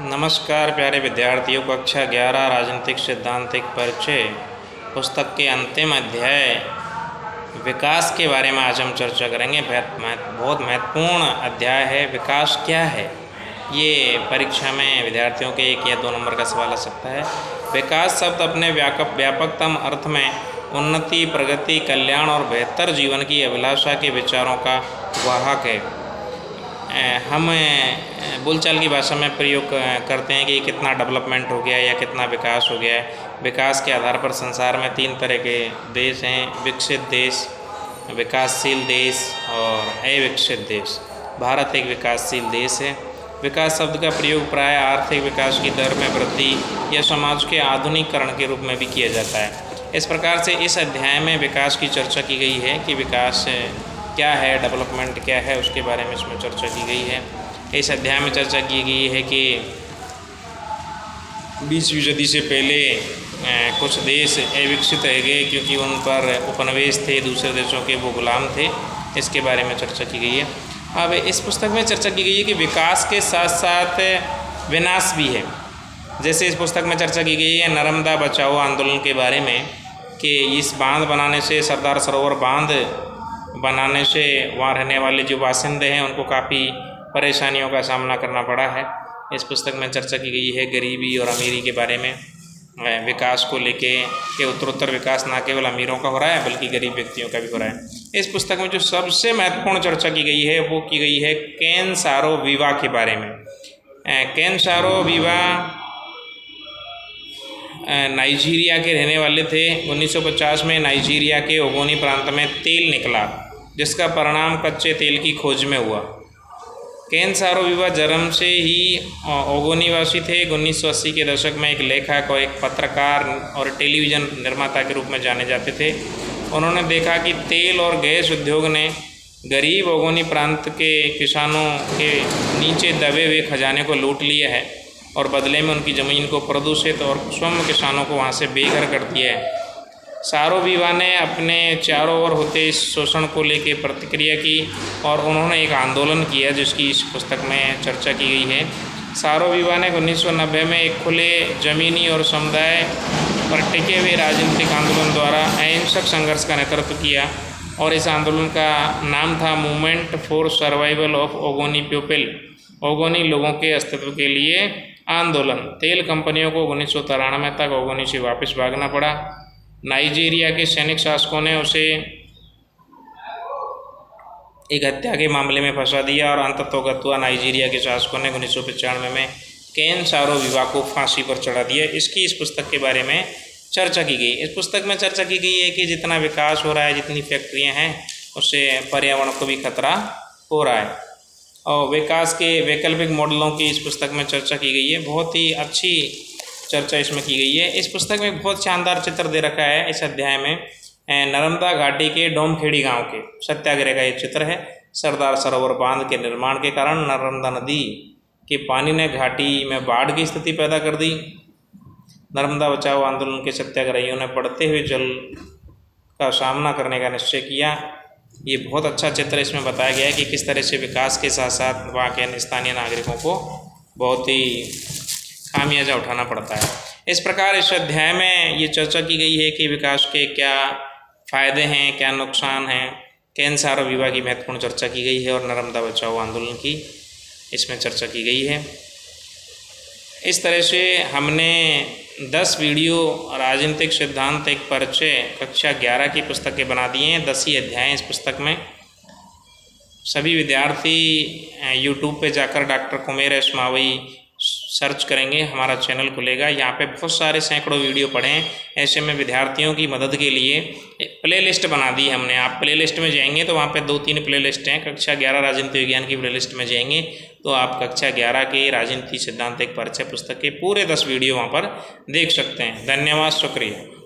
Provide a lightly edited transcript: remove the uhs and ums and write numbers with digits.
नमस्कार प्यारे विद्यार्थियों, कक्षा 11 राजनीतिक सिद्धांतिक परिचय पुस्तक के अंतिम अध्याय विकास के बारे में आज हम चर्चा करेंगे। बहुत महत्वपूर्ण अध्याय है। विकास क्या है, ये परीक्षा में विद्यार्थियों के 1 या 2 नंबर का सवाल आ सकता है। विकास शब्द अपने व्यापकतम अर्थ में उन्नति, प्रगति, कल्याण और बेहतर जीवन की अभिलाषा के विचारों का वाहक है। हम बोलचाल की भाषा में प्रयोग करते हैं कि कितना डेवलपमेंट हो गया या कितना विकास हो गया है। विकास के आधार पर संसार में 3 तरह के देश हैं: विकसित देश, विकासशील देश और अविकसित देश। भारत एक विकासशील देश है। विकास शब्द का प्रयोग प्राय आर्थिक विकास की दर में वृद्धि या समाज के आधुनिकीकरण के रूप में भी किया जाता है। इस प्रकार से इस अध्याय में विकास की चर्चा की गई है कि विकास क्या है, डेवलपमेंट क्या है, उसके बारे में इसमें चर्चा की गई है। इस अध्याय में चर्चा की गई है कि 20वीं सदी से पहले कुछ देश अविकसित रह गए क्योंकि उन पर उपनिवेश थे, दूसरे देशों के वो गुलाम थे। इसके बारे में चर्चा की गई है। अब इस पुस्तक में चर्चा की गई है कि विकास के साथ साथ विनाश भी है। जैसे इस पुस्तक में चर्चा की गई है नर्मदा बचाओ आंदोलन के बारे में कि इस बांध बनाने से, सरदार सरोवर बांध बनाने से वहाँ रहने वाले जो बासिंदे हैं उनको काफ़ी परेशानियों का सामना करना पड़ा है। इस पुस्तक में चर्चा की गई है गरीबी और अमीरी के बारे में, विकास को लेके कि उत्तरोत्तर विकास ना केवल अमीरों का हो रहा है बल्कि गरीब व्यक्तियों का भी हो रहा है। इस पुस्तक में जो सबसे महत्वपूर्ण चर्चा की गई है वो की गई है केन सारो विवा के बारे में। केन सारो विवा नाइजीरिया के रहने वाले थे। 1950 में नाइजीरिया के ओगोनी प्रांत में तेल निकला जिसका परिणाम कच्चे तेल की खोज में हुआ। केन सारो विवा जन्म से ही ओगोनीवासी थे। 1980 के दशक में एक लेखक और एक पत्रकार और टेलीविज़न निर्माता के रूप में जाने जाते थे। उन्होंने देखा कि तेल और गैस उद्योग ने गरीब ओगोनी प्रांत के किसानों के नीचे दबे हुए खजाने को लूट लिया है और बदले में उनकी ज़मीन को प्रदूषित और स्वयं किसानों को वहाँ से बेघर कर दिया है। सारो विवा ने अपने चारों ओर होते इस शोषण को लेकर प्रतिक्रिया की और उन्होंने एक आंदोलन किया जिसकी इस पुस्तक में चर्चा की गई है। सारो विवा ने 1990 में एक खुले ज़मीनी और समुदाय पर टिके हुए राजनीतिक आंदोलन द्वारा अहिंसक संघर्ष का नेतृत्व किया और इस आंदोलन का नाम था movement for survival of Ogoni people, Ogoni लोगों के अस्तित्व के लिए आंदोलन। तेल कंपनियों को 1993 तक ओगोनी से वापस भागना पड़ा। नाइजीरिया के सैनिक शासकों ने उसे एक हत्या के मामले में फंसा दिया और अंततः नाइजीरिया के शासकों ने 1995 में केन सारो विवा को फांसी पर चढ़ा दिया। इसकी इस पुस्तक के बारे में चर्चा की गई। इस पुस्तक में चर्चा की गई है कि जितना विकास हो रहा है, जितनी फैक्ट्रियाँ हैं, उससे पर्यावरण को भी खतरा हो रहा है और विकास के वैकल्पिक मॉडलों की इस पुस्तक में चर्चा की गई है। बहुत ही अच्छी चर्चा इसमें की गई है। इस पुस्तक में एक बहुत शानदार चित्र दे रखा है इस अध्याय में नर्मदा घाटी के डोमखेड़ी गांव के सत्याग्रह का ये चित्र है। सरदार सरोवर बांध के निर्माण के कारण नर्मदा नदी के पानी ने घाटी में बाढ़ की स्थिति पैदा कर दी। नर्मदा बचाओ आंदोलन के सत्याग्रहियों ने बढ़ते हुए जल का सामना करने का निश्चय किया। ये बहुत अच्छा चित्र इसमें बताया गया है कि किस तरह से विकास के साथ साथ वहाँ के स्थानीय नागरिकों को बहुत ही खामियाजा उठाना पड़ता है। इस प्रकार इस अध्याय में ये चर्चा की गई है कि विकास के क्या फ़ायदे हैं, क्या नुकसान हैं। केन सारो विवा की महत्वपूर्ण चर्चा की गई है और नर्मदा बचाओ आंदोलन की इसमें चर्चा की गई है। इस तरह से हमने 10 वीडियो राजनीतिक सिद्धांत एक परिचय कक्षा 11 की पुस्तकें बना दी हैं। 10 ही अध्याय इस पुस्तक में। सभी विद्यार्थी यूट्यूब पे जाकर doctor Kumer S Mavai search करेंगे, हमारा चैनल खुलेगा। यहाँ पे बहुत सारे सैकड़ों वीडियो पड़े हैं। ऐसे में विद्यार्थियों की मदद के लिए प्ले लिस्ट बना दी हमने। आप प्ले लिस्ट में जाएंगे तो वहाँ पे 2-3 प्ले लिस्ट हैं। कक्षा 11 राजनीति विज्ञान की प्ले लिस्ट में जाएंगे तो आप कक्षा 11 के राजनीति सिद्धांत एक परिचय पुस्तक के पूरे 10 वीडियो वहाँ पर देख सकते हैं। धन्यवाद, शुक्रिया।